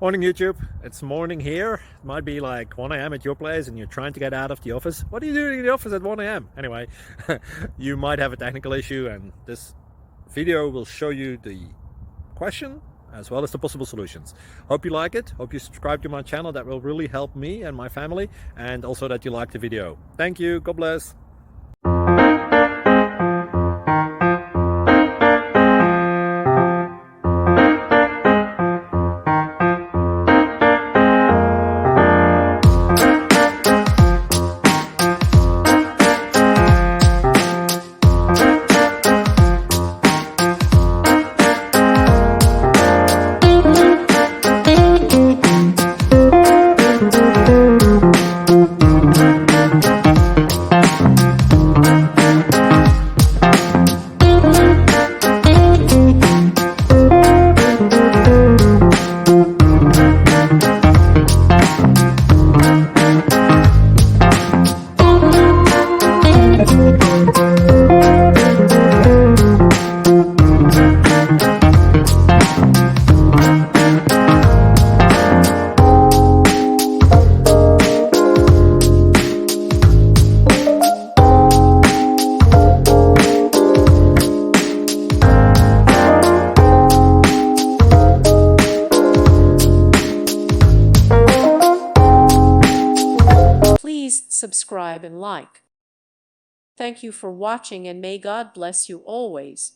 Morning YouTube, it's morning here. It might be like 1 a.m. at your place and you're trying to get out of the office. What are you doing in the office at 1 a.m.? Anyway, you might have a technical issue and this video will show you the question as well as the possible solutions. Hope you like it, hope you subscribe to my channel. That will really help me and my family, and also that you like the video. Thank you, God bless. Please subscribe and like. Thank you for watching, and may God bless you always.